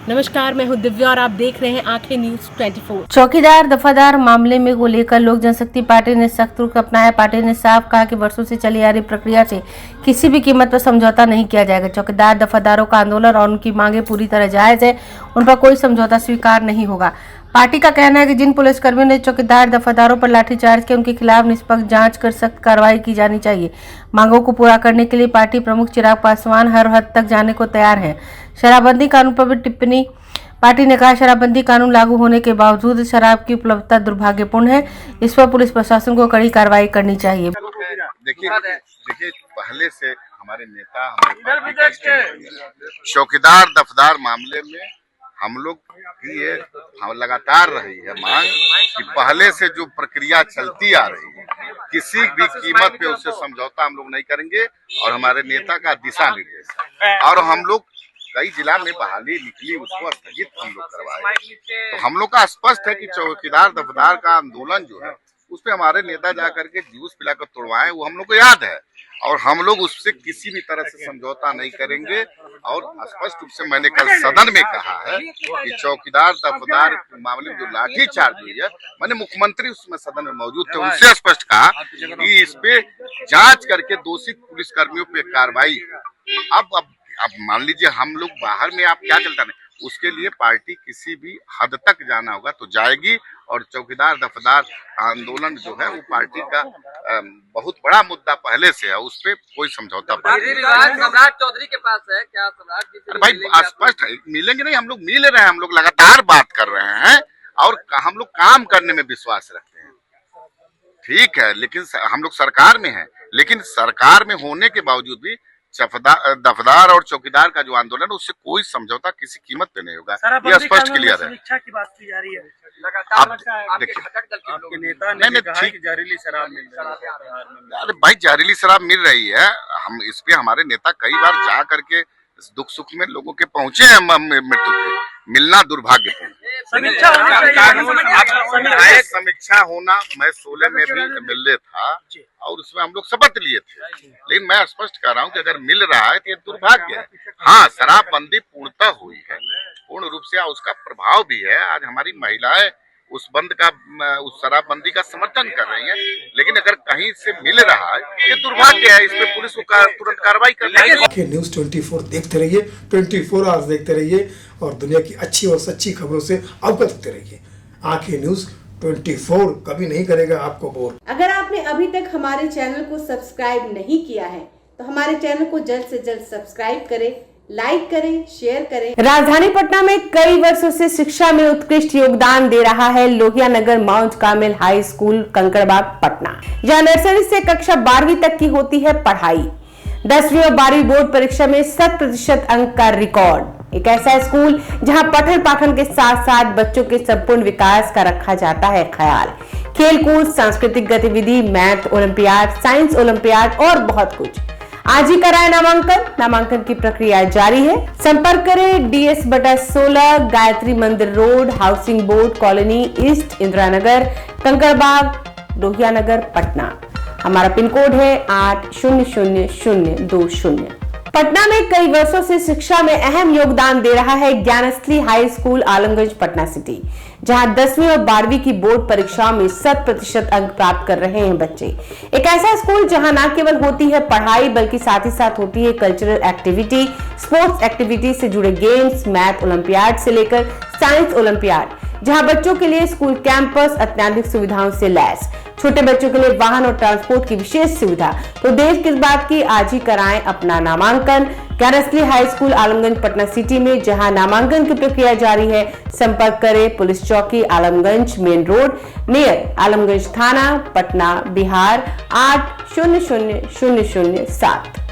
नमस्कार, मैं हूं दिव्या और आप देख रहे हैं आंखें न्यूज 24। चौकीदार दफादार मामले में को लेकर लोक जनशक्ति पार्टी ने सख्त रुख अपनाया। पार्टी ने साफ कहा कि वर्षों से चली आ रही प्रक्रिया से किसी भी कीमत पर समझौता नहीं किया जाएगा। चौकीदार दफादारों का आंदोलन और उनकी मांगे पूरी तरह जायज है, उन पर कोई समझौता स्वीकार नहीं होगा। पार्टी का कहना है कि जिन पुलिसकर्मियों ने चौकीदार दफादारों पर लाठीचार्ज किया, उनके खिलाफ निष्पक्ष जांच कर सख्त कार्रवाई की जानी चाहिए। मांगों को पूरा करने के लिए पार्टी प्रमुख चिराग पासवान हर हद तक जाने को तैयार है। शराबबंदी कानून पर भी टिप्पणी। पार्टी ने कहा, शराबबंदी कानून लागू होने के बावजूद शराब की उपलब्धता दुर्भाग्यपूर्ण है। इस पर पुलिस प्रशासन को कड़ी कार्रवाई करनी चाहिए। देखिए पहले से हमारे नेता चौकीदार दफदार मामले में हम लोग की ये लगातार रही है मांग कि पहले से जो प्रक्रिया चलती आ रही है किसी भी कीमत पे उससे समझौता हम लोग नहीं करेंगे और हमारे नेता का दिशा निर्देश है। और हम लोग कई जिला में बहाली निकली, उसको स्थगित हम लोग करवाए। तो हम लोग का स्पष्ट है कि चौकीदार दफदार का आंदोलन जो है उस पे हमारे नेता जाकर के जूस पिलाकर तोड़वाए, वो हम लोग को याद है और हम लोग उससे किसी भी तरह से समझौता नहीं करेंगे। और स्पष्ट रूप से मैंने कल सदन में कहा है कि चौकीदार दफदार के मामले में जो लाठी चार्ज हुई है, मैंने मुख्यमंत्री उसमें सदन में मौजूद थे, उनसे स्पष्ट कहा कि इस पे जांच करके दोषी पुलिसकर्मियों पे कार्रवाई। अब मान लीजिए हम लोग बाहर में आप क्या चलता नहीं, उसके लिए पार्टी किसी भी हद तक जाना होगा तो जाएगी। और चौकीदार दफदार आंदोलन जो है वो पार्टी का बहुत बड़ा मुद्दा पहले से है, उस पर कोई समझौता सम्राट चौधरी के पास है क्या? सम्राट जी से भाई स्पष्ट है, मिलेंगे नहीं, हम लोग मिल रहे हैं, हम लोग लगातार बात कर रहे हैं और हम लोग काम करने में विश्वास रखते हैं। ठीक है, लेकिन हम लोग सरकार में हैं, लेकिन सरकार में होने के बावजूद भी दफदार और चौकीदार का जो आंदोलन है उससे कोई समझौता किसी कीमत पे नहीं होगा, यह स्पष्ट क्लियर है। समीक्षा की बात की जा रही है। आपके नेता ने कहा कि जहरीली शराब मिल रही है। अरे भाई, जहरीली शराब मिल रही है, हम इस पे हमारे नेता कई बार जा करके दुख सुख में लोगों के पहुंचे हैं मृत्यु पे, मिलना दुर्भाग्यपूर्ण। समीक्षा होना, मैं 16 में भी मिलने था और उसमें हम लोग शपथ लिए थे, लेकिन मैं स्पष्ट कर रहा हूँ कि अगर मिल रहा है तो ये दुर्भाग्य है। हाँ, शराबबंदी पूर्णतः हुई है, पूर्ण रूप से उसका प्रभाव भी है। आज हमारी महिलाएं उस शराबबंदी का समर्थन कर रही हैं, लेकिन अगर कहीं से मिल रहा है ये दुर्भाग्य है, इस पे पुलिस को तुरंत कार्रवाई करनी चाहिए। न्यूज़ 24 देखते रहिए, 24 आवर्स देखते रहिए और दुनिया की अच्छी और सच्ची खबरों से अवगत होते रहिए। आंखें न्यूज़ 24 कभी नहीं करेगा आपको बोर। अगर आपने अभी तक हमारे चैनल को सब्सक्राइब नहीं किया है तो हमारे चैनल को जल्द से जल्द सब्सक्राइब करें, लाइक करें, शेयर करें। राजधानी पटना में कई वर्षों से शिक्षा में उत्कृष्ट योगदान दे रहा है Lohia Nagar Mount Carmel high school Kankarbagh Patna, जहां नर्सरी से कक्षा 12वीं तक की होती है पढ़ाई। 10वीं और 12वीं बोर्ड परीक्षा में 100% अंक का रिकॉर्ड। एक ऐसा स्कूल जहां पठन पाठन के साथ साथ बच्चों के संपूर्ण विकास का रखा जाता है ख्याल। खेलकूद, सांस्कृतिक गतिविधि, मैथ ओलंपियाड, साइंस ओलंपियाड और बहुत कुछ। आज ही कराए नामांकन की प्रक्रिया जारी है। संपर्क करें DS/16 Gayatri Mandir road, housing board colony east, Indira Nagar, Kankarbagh, Lohia Nagar, Patna. हमारा पिन कोड है 800020। पटना में कई वर्षों से शिक्षा में अहम योगदान दे रहा है Gyansthali high school Alamganj Patna city, जहां 10वीं और 12वीं की बोर्ड परीक्षाओं में 100% अंक प्राप्त कर रहे हैं बच्चे। एक ऐसा स्कूल जहां न केवल होती है पढ़ाई बल्कि साथ ही साथ होती है कल्चरल एक्टिविटी, स्पोर्ट्स एक्टिविटी से जुड़े गेम्स, मैथ ओलंपियाड से लेकर साइंस ओलंपियाड, जहां बच्चों के लिए स्कूल कैंपस अत्याधुनिक सुविधाओं से लैस, छोटे बच्चों के लिए वाहन और ट्रांसपोर्ट की विशेष सुविधा। तो देर किस बात की, आज ही कराएं अपना नामांकन Gyansthali high school Alamganj Patna city में, जहां नामांकन की प्रक्रिया जारी है। संपर्क करें पुलिस चौकी Alamganj main road near Alamganj थाना, पटना, बिहार 800007।